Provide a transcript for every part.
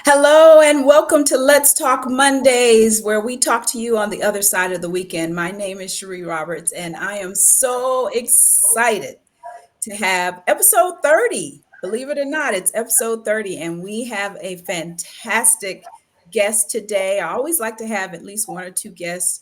Hello and welcome to Let's Talk Mondays, where we talk to you on the other side of the weekend. My name is Sherrie Roberts, and I am so excited to have episode 30. Believe it or not, it's episode 30, and we have a fantastic guest today. I always like to have at least one or two guests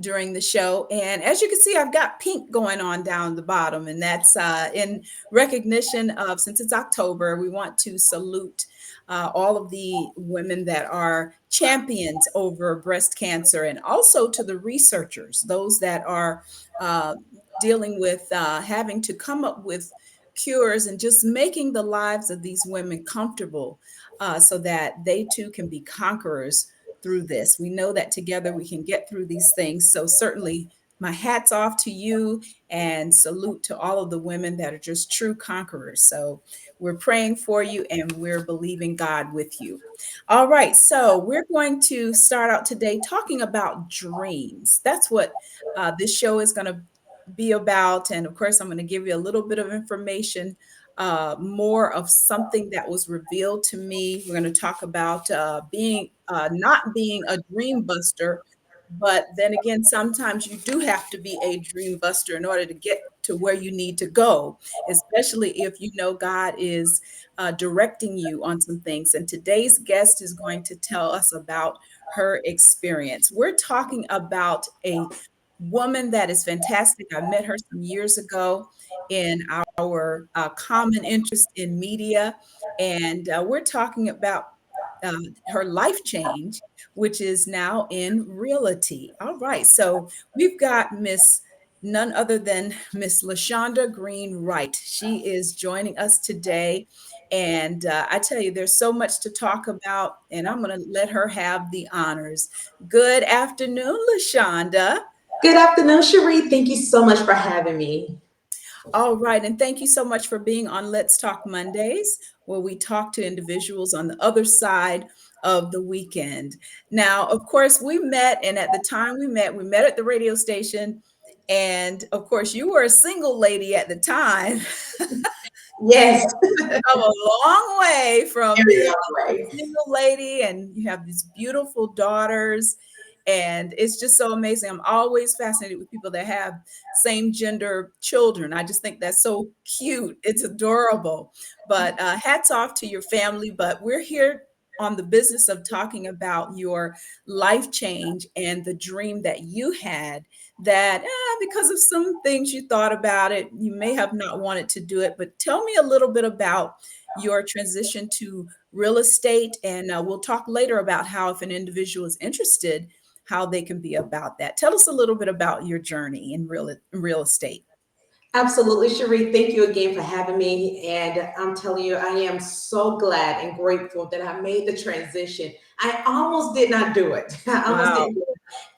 during the show. And as you can see, I've got pink going on down the bottom, and that's in recognition of, since it's October, we want to salute all of the women that are champions over breast cancer, and also to the researchers, those that are uh, dealing with having to come up with cures and just making the lives of these women comfortable so that they too can be conquerors through this. We know that together we can get through these things. So, certainly, my hat's off to you and salute to all of the women that are just true conquerors. So, we're praying for you and we're believing God with you. All right. So, we're going to start out today talking about dreams. That's what this show is going to be about. And of course, I'm going to give you a little bit of information, more of something that was revealed to me. We're going to talk about being not being a dream buster, but then again, sometimes you do have to be a dream buster in order to get to where you need to go, especially if you know God is directing you on some things. And today's guest is going to tell us about her experience. We're talking about a woman that is fantastic. I met her some years ago in our common interest in media, and we're talking about uh, her life change, which is now in realty. All right, so we've got Miss none other than Miss LaShonda Green Wright. She is joining us today. And I tell you, there's so much to talk about, and I'm going to let her have the honors. Good afternoon, LaShonda. Good afternoon, Sherrie. Thank you so much for having me. All right. And thank you so much for being on Let's Talk Mondays, where we talk to individuals on the other side of the weekend. Now, of course, we met, and at the time we met at the radio station. And of course, you were a single lady at the time. Yes, Come a long way from very being long a way. single lady, and you have these beautiful daughters, and it's just so amazing. I'm always fascinated with people that have same gender children. I just think that's so cute. It's adorable. But hats off to your family. But we're here on the business of talking about your life change and the dream that you had, that because of some things you thought about it, you may have not wanted to do it. But tell me a little bit about your transition to real estate. And we'll talk later about how, if an individual is interested, how they can be about that. Tell us a little bit about your journey in real estate. Absolutely, Sherrie. Thank you again for having me. And I'm telling you, I am so glad and grateful that I made the transition. I almost did not do it. I almost Wow. didn't do it.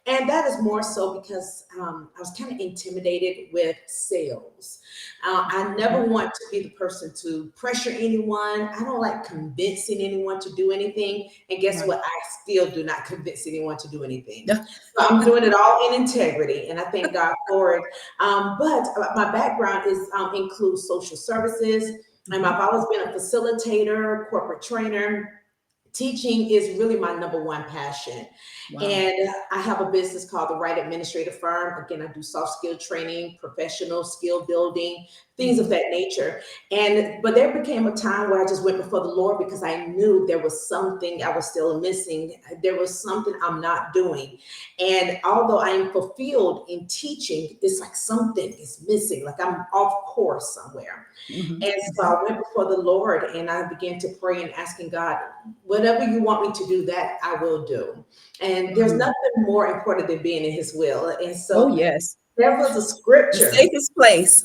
And that is more so because I was kind of intimidated with sales. I never Mhm. want to be the person to pressure anyone. I don't like convincing anyone to do anything. And guess Right. what? I still do not convince anyone to do anything. So I'm doing it all in integrity, and I thank God for it. But my background is includes social services, and Mhm. I've always been a facilitator, corporate trainer. Teaching is really my number one passion. Wow. And I have a business called the Right Administrative Firm. Again, I do soft skill training, professional skill building, things of Mhm. that nature. And but there became a time where I just went before the Lord because I knew there was something I was still missing. There was something I'm not doing. And although I am fulfilled in teaching, it's like something is missing, like I'm off course somewhere. Mhm. And so Mhm. I went before the Lord and I began to pray and asking God, whatever you want me to do, that I will do. And there's Wow. nothing more important than being in His will. And Oh, so yes. there was a The scripture. safest place.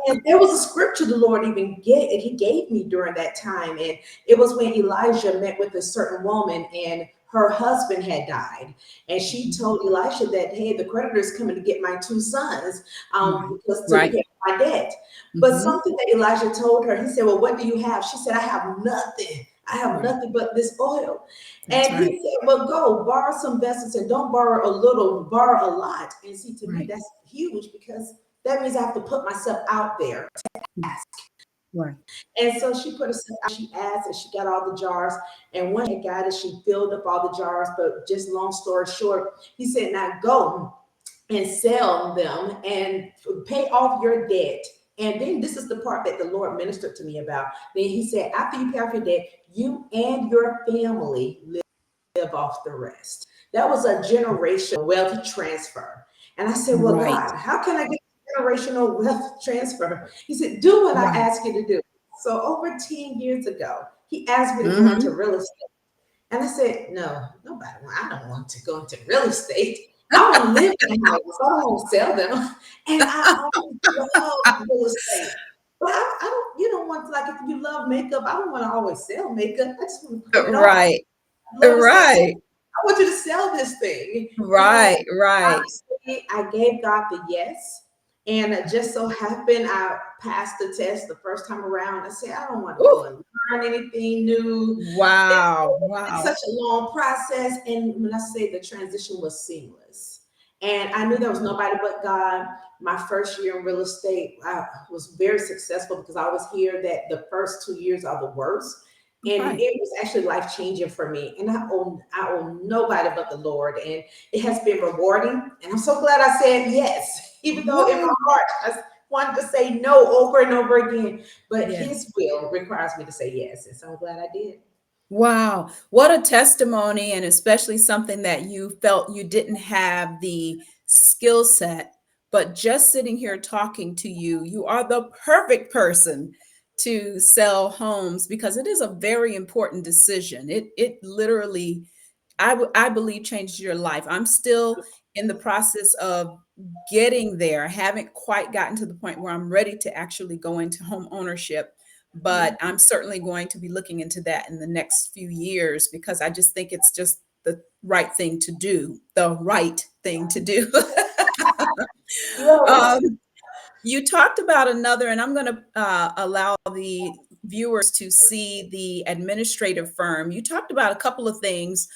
And there was a scripture the Lord even gave, He gave me during that time. And it was when Elijah met with a certain woman and her husband had died. And she Mhm. told Elisha that, hey, the creditor is coming to get my two sons Right. because to Right. pay my debt. But Mhm. something that Elijah told her, he said, well, what do you have? She said, I have nothing. I have Right. nothing but this oil. That's And he right. said, well, go borrow some vessels and don't borrow a little, borrow a lot. And see, to me, Right. that's huge because that means I have to put myself out there. Right. And so she put aside, she asked, and she got all the jars. And once she had got it, she filled up all the jars. But just long story short, he said, now go and sell them and pay off your debt. And then this is the part that the Lord ministered to me about. Then he said, after you pay off your debt, you and your family live off the rest. That was a generational wealth transfer. And I said, well, Right. God, how can I get generational wealth transfer? He said, do what I Right. ask you to do. So over 10 years ago, he asked me to go into Hmm. real estate. And I said, no, nobody, I don't want to go into real estate. I want to live in houses. I don't want to sell them. And I always love real estate. But I don't, you don't want to, like, if you love makeup, I don't want to always sell makeup. I just want to put it on. Right. Lord is saying, Right. I want you to sell this thing. And Right. Right. honestly, I gave God the yes. And it just so happened I passed the test the first time around. I said, I don't want to Ooh, go and learn anything new. wow. It's Wow. such a long process. And when I say the transition was seamless, and I knew there was nobody but God. My first year in real estate, I was very successful because I always hear that the first 2 years are the worst. And Right. it was actually life changing for me. And I owe nobody but the Lord. And it has been rewarding. And I'm so glad I said yes, even though in my Wow. heart I wanted to say no over and over again. But Yeah. his will requires me to say yes. And so I'm glad I did. Wow, what a testimony, and especially something that you felt you didn't have the skill set, but just sitting here talking to you, you are the perfect person to sell homes because it is a very important decision. It literally, I believe, changed your life. I'm still in the process of getting there. I haven't quite gotten to the point where I'm ready to actually go into home ownership, but Mhm. I'm certainly going to be looking into that in the next few years because I just think it's just the right thing to do, the right thing to do. Yes. um, you talked about another, and I'm going to allow the viewers to see the administrative firm. You talked about a couple of things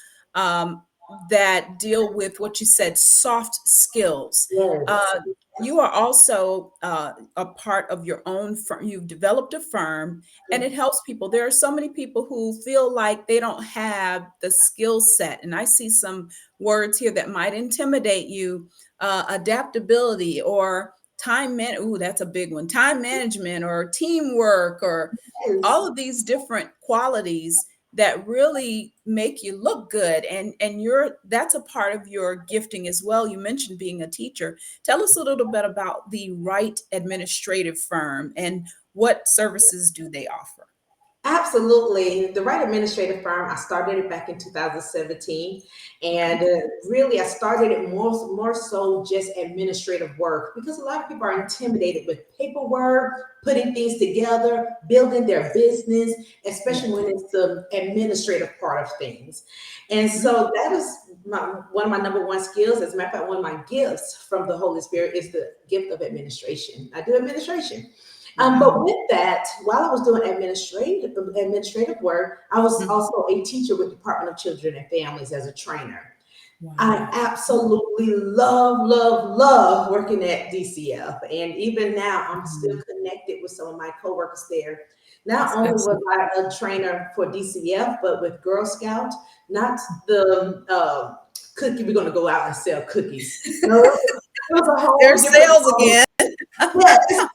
that deal with what you said, soft skills. Yes. Uh, you are also a part of your own firm. You've developed a firm, and it helps people. There are so many people who feel like they don't have the skill set, and I see some words here that might intimidate you: adaptability, or ooh, that's a big one. Time management or teamwork, or Yes. all of these different qualities that really make you look good, and you're that's a part of your gifting as well. You mentioned being a teacher. Tell us a little bit about the Right Administrative Firm and what services do they offer? Absolutely. The Right Administrative Firm, I started it back in 2017. Okay. And really, I started it more so just administrative work because a lot of people are intimidated with paperwork, putting things together, building their business, Yeah. especially when it's the administrative part of things. And Mhm. so that is one of my number one skills. As a matter of fact, one of my gifts from the Holy Spirit is the gift of administration. I do administration. But Wow. with that, while I was doing administrative work, I was Mhm. also a teacher with Department of Children and Families as a trainer. I Wow. absolutely love working at DCF. And even now, I'm still Mhm. connected with some of my coworkers there. Not That's only was excellent. I a trainer for DCF, but with Girl Scout, not the cookie, we're going to go out and sell cookies. No, it was a whole There's different sales again. Yes,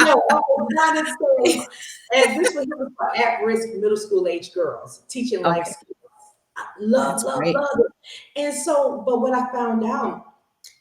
no, I was not in school. And this was for at-risk middle school age girls, teaching life Okay, skills. I love, that's love, great. love it. And so, but what I found out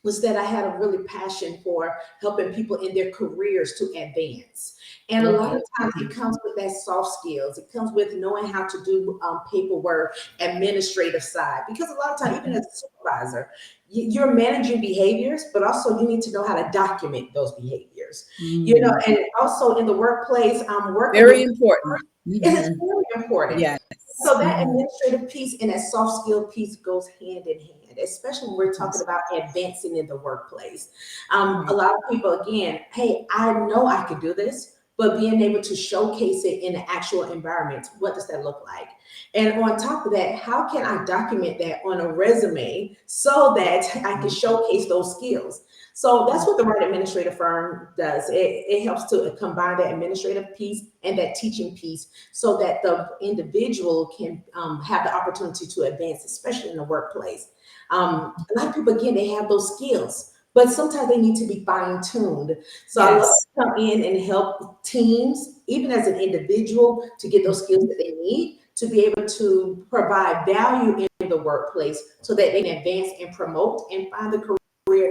was that I had a really passion for helping people in their careers to advance. And a lot Okay. of times it comes with that soft skills. It comes with knowing how to do paperwork, administrative side. Because a lot of times, even Mhm. as a supervisor, you're managing behaviors, but also you need to know how to document those behaviors. You know, Mm. and also in the workplace, I'm working Very with. important. It is Mhm. very important. Yes. So that Mhm. administrative piece and that soft skill piece goes hand in hand, especially when we're talking Yes. about advancing in the workplace. A Right. lot of people, again, hey, I know I could do this, but being able to showcase it in an actual environment, what does that look like? And on top of that, how can I document that on a resume so that I can Mhm. showcase those skills? So that's what the right administrative firm does. It helps to combine that administrative piece and that teaching piece so that the individual can have the opportunity to advance, especially in the workplace. A lot of people, again, they have those skills, but sometimes they need to be fine tuned. So I love to Yes. come in and help teams, even as an individual, to get those skills that they need to be able to provide value in the workplace so that they can advance and promote and find the career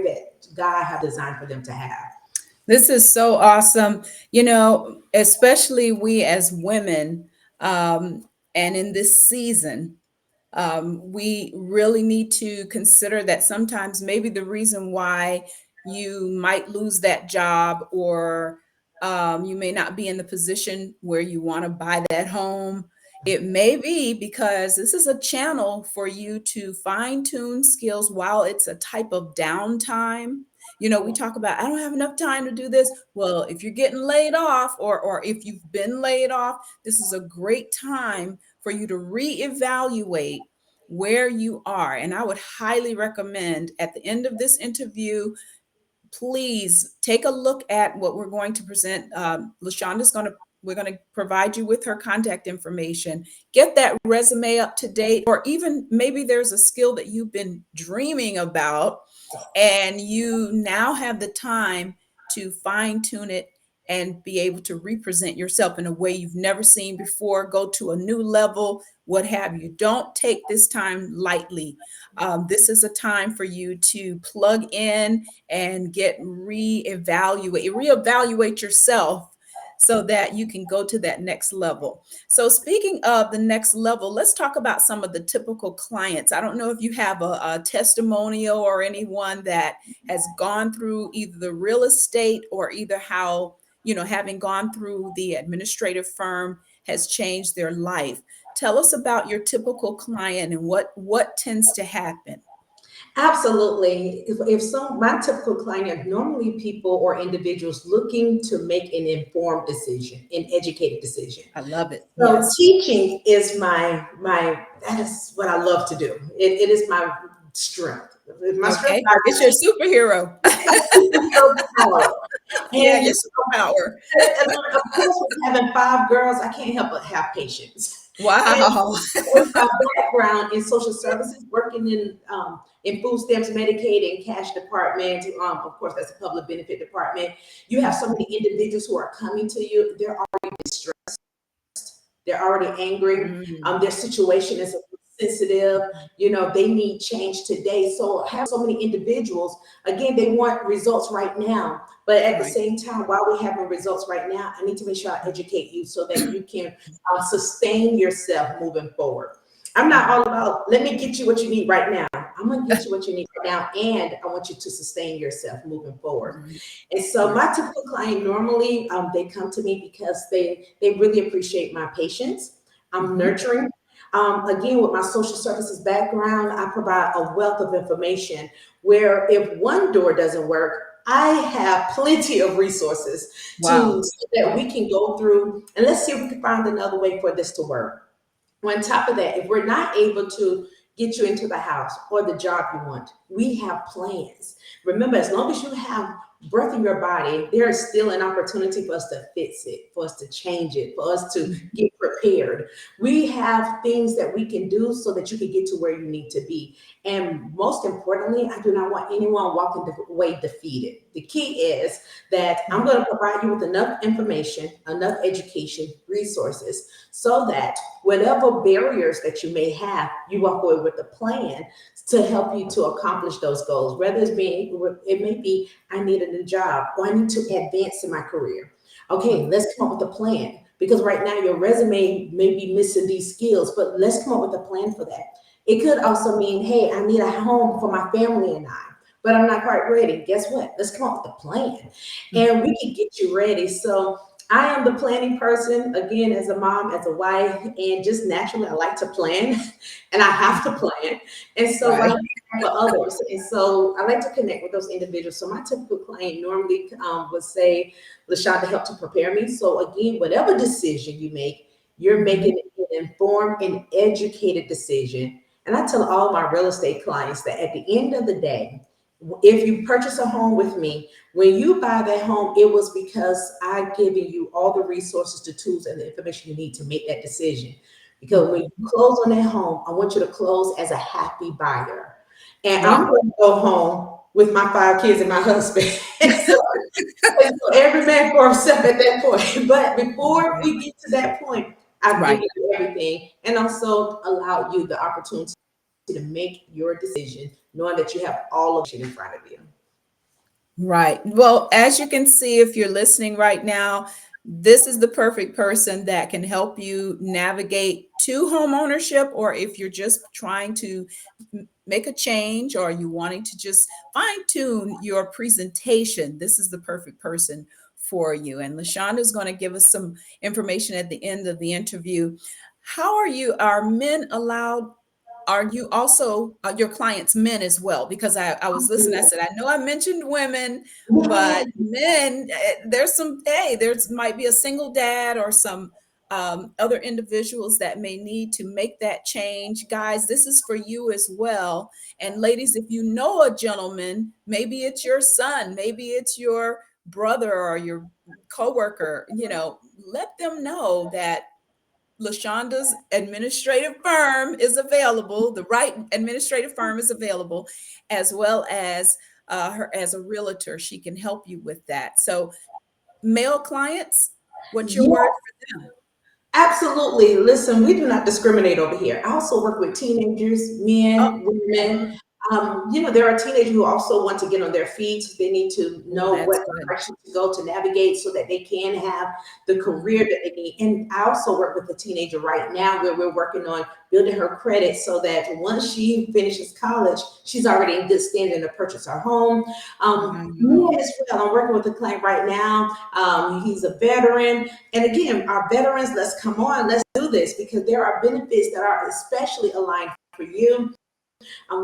that God have designed for them to have. This is so awesome. Especially we as women, and in this season, we really need to consider that sometimes maybe the reason why you might lose that job, or you may not be in the position where you want to buy that home, it may be because this is a channel for you to fine tune skills while it's a type of downtime. We talk about, I don't have enough time to do this. Well, if you're getting laid off, or if you've been laid off, this is a great time for you to reevaluate where you are. And I would highly recommend at the end of this interview, please take a look at what we're going to present. LaShonda's going to We're going to provide you with her contact information. Get that resume up to date, or even maybe there's a skill that you've been dreaming about, and you now have the time to fine tune it and be able to represent yourself in a way you've never seen before, go to a new level, what have you. Don't take this time lightly. This is a time for you to plug in and get reevaluate yourself so that you can go to that next level. So speaking of the next level, let's talk about some of the typical clients. I don't know if you have a testimonial or anyone that has gone through either the real estate, or either how, having gone through the administrative firm has changed their life. Tell us about your typical client and what tends to happen. Absolutely. If some my typical client, normally people or individuals looking to make an informed decision, an educated decision. I love it. So Yes. teaching is my that is what I love to do. It is my strength. My strength Okay. It's your superhero. is power. Yeah, And your superpower. of course, with having five girls, I can't help but have patience. And Wow. with my background in social services, working in food stamps, Medicaid, and cash department, of course, that's a public benefit department. You have so many individuals who are coming to you. They're already distressed. They're already angry. Mm, Their situation is sensitive. They need change today. So I have so many individuals. Again, they want results right now. But at the right. same time, while we're having results right now, I need to make sure I educate you so that you can sustain yourself moving forward. I'm not all about, let me get you what you need right now. I'm going to get you what you need right now. And I want you to sustain yourself moving forward. Right. And so Right. my typical client, normally they come to me because they really appreciate my patience. I'm Mhm. nurturing. Again, with my social services background, I provide a wealth of information where if one door doesn't work, I have plenty of resources Wow. so that we can go through and let's see if we can find another way for this to work. On top of that, if we're not able to get you into the house or the job you want, we have plans. Remember, as long as you have breath in your body, there is still an opportunity for us to fix it, for us to change it, for us to Mhm. get prepared. We have things that we can do so that you can get to where you need to be. And most importantly, I do not want anyone walking away defeated. The key is that I'm going to provide you with enough information, enough education, resources, so that whatever barriers that you may have, you walk away with a plan to help you to accomplish those goals. Whether it may be, I need a new job or I need to advance in my career. Okay, Mhm. let's come up with a plan because right now your resume may be missing these skills, but let's come up with a plan for that. It could also mean, hey, I need a home for my family and I, but I'm not quite ready. Guess what? Let's come up with a plan and we can get you ready. So I am the planning person, again, as a mom, as a wife, and just naturally, I like to plan and I have to plan. And so, but Right. I plan for others. And so, I like to connect with those individuals. So, my typical client normally would say, LaShonda, help to prepare me. So, again, whatever decision you make, you're Mhm. making an informed and educated decision. And I tell all my real estate clients that at the end of the day, If you purchase a home with me, when you buy that home, it was because I've given you all the resources, the tools, and the information you need to make that decision. Because when you Mhm. close on that home, I want you to close as a happy buyer. And I'm Right. going to go home with my 5 kids and my husband. And so every man for himself at that point. But before Mhm. we get to that point, I've Right. given you everything and also allowed you the opportunity to make your decision, knowing that you have all of it in front of you. Right. Well, as you can see, if you're listening right now, this is the perfect person that can help you navigate to home ownership, or if you're just trying to make a change or you wanting to just fine tune your presentation, this is the perfect person for you. And LaShonda is going to give us some information at the end of the interview. How are men allowed? Are you also your clients men as well? Because I was listening, I said, I know I mentioned women, but men, there's some, hey, there's might be a single dad or some other individuals that may need to make that change. Guys, this is for you as well. And ladies, if you know a gentleman, maybe it's your son, maybe it's your brother or your coworker, let them know that LaShonda's administrative firm is available. The right administrative firm is available, as well as her as a realtor. She can help you with that. So, male clients, what's your Yeah, word for them? absolutely. Listen, we do not discriminate over here. I also work with teenagers, Oh, men, women. mm, There are teenagers who also want to get on their feet. They need to oh, know that's what good. direction to go to navigate so that they can have the career Mhm. that they need. And I also work with a teenager right now where we're working on building her credit so that once she finishes college, she's already in good standing to purchase her home. Me Wow. as well. I'm working with a client right now. He's a veteran. And again, our veterans, let's come on, let's do this because there are benefits that are especially aligned for you.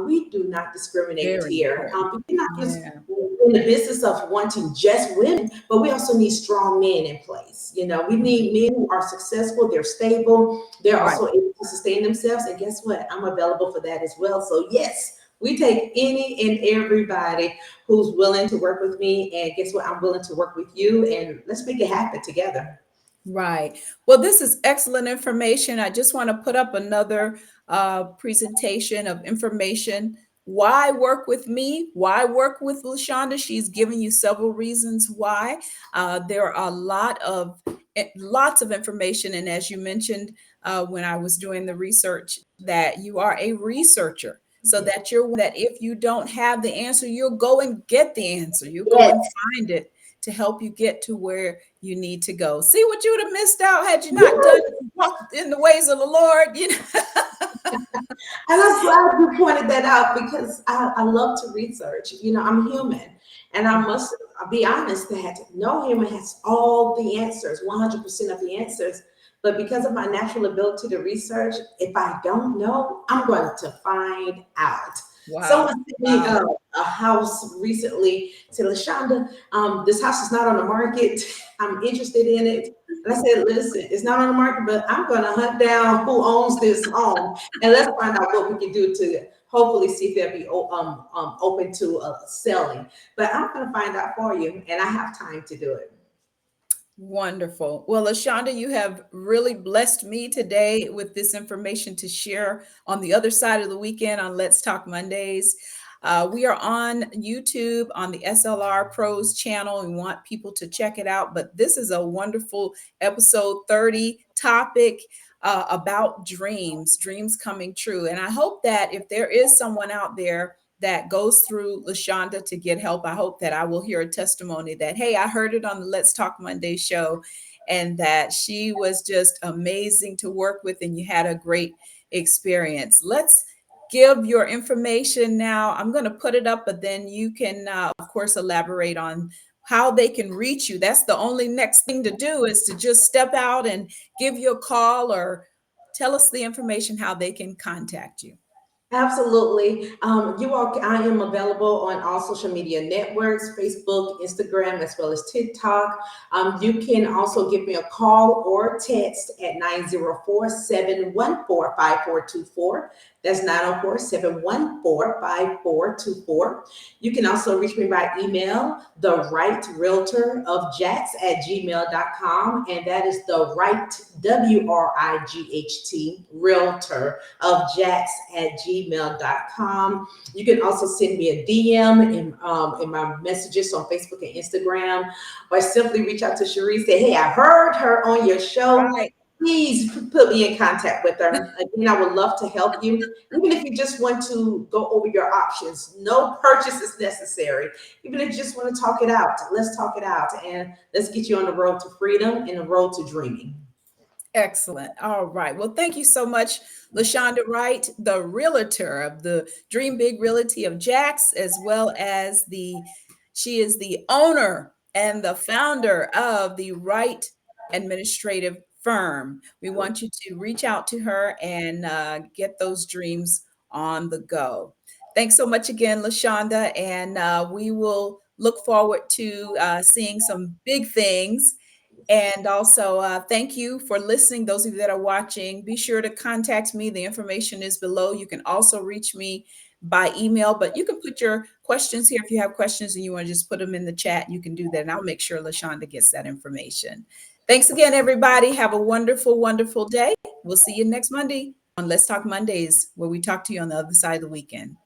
We do not discriminate Very here. important. We're not just Yeah. in the business of wanting just women, but we also need strong men in place. We need Mhm. men who are successful, they're stable, they're Right. also able to sustain themselves. And guess what? I'm available for that as well. So, yes, we take any and everybody who's willing to work with me. And guess what? I'm willing to work with you. And let's make it happen together. Right. Well, this is excellent information. I just want to put up another presentation of information. Why work with me? Why work with LaShonda? She's giving you several reasons why. There are lots of information, and as you mentioned when I was doing the research, that you are a researcher, so that if you don't have the answer, you'll go and get the answer. You'll go and Yes. find it to help you get to where you need to go. See what you would have missed out had you not done walked in the ways of the Lord. And I'm glad you pointed that out because I love to research. I'm human. And I must be honest that no human has all the answers, 100% of the answers. But because of my natural ability to research, if I don't know, I'm going to find out. Someone Wow. sent me Wow. a house recently, said, LaShonda, this house is not on the market. I'm interested in it. And I said, listen, it's not on the market, but I'm going to hunt down who owns this home and let's find out what we can do to hopefully see if they'll be open to selling. But I'm going to find out for you, and I have time to do it. Wonderful. Well, Ashonda, you have really blessed me today with this information to share on the other side of the weekend on Let's Talk Mondays. We are on YouTube on the SLR Pros channel and want people to check it out. But this is a wonderful episode 30 topic about dreams coming true. And I hope that if there is someone out there that goes through LaShonda to get help, I hope that I will hear a testimony that, hey, I heard it on the Let's Talk Monday show and that she was just amazing to work with and you had a great experience. Let's give your information now. I'm going to put it up, but then you can, of course, elaborate on how they can reach you. That's the only next thing to do is to just step out and give you a call or tell us the information how they can contact you. Absolutely. I am available on all social media networks, Facebook, Instagram, as well as TikTok. You can also give me a call or text at 904-714-5424. That's 904-714-5424. You can also reach me by email, the right realtor of Jats at gmail.com. And that is the right, WRIGHT, realtor of Jats at gmail.com. You can also send me a DM in my messages on Facebook and Instagram, or simply reach out to Sherrie. Say, hey, I heard her on your show. Right. Please put me in contact with her. Again, I would love to help you. Even if you just want to go over your options, no purchase is necessary. Even if you just want to talk it out, let's talk it out and let's get you on the road to freedom and the road to dreaming. Excellent. All right. Well, thank you so much, LaShonda Wright, the realtor of the Dream Big Realty of Jax, as well as she is the owner and the founder of the Wright Administrative Firm. We want you to reach out to her and get those dreams on the go. Thanks so much again, LaShonda, and we will look forward to seeing some big things, and also, thank you for listening. Those of you that are watching, be sure to contact me. The information is below. You can also reach me by email, but you can put your questions here. If you have questions and you want to just put them in the chat, you can do that. And I'll make sure LaShonda gets that information. Thanks again, everybody. Have a wonderful, wonderful day. We'll see you next Monday on Let's Talk Mondays, where we talk to you on the other side of the weekend.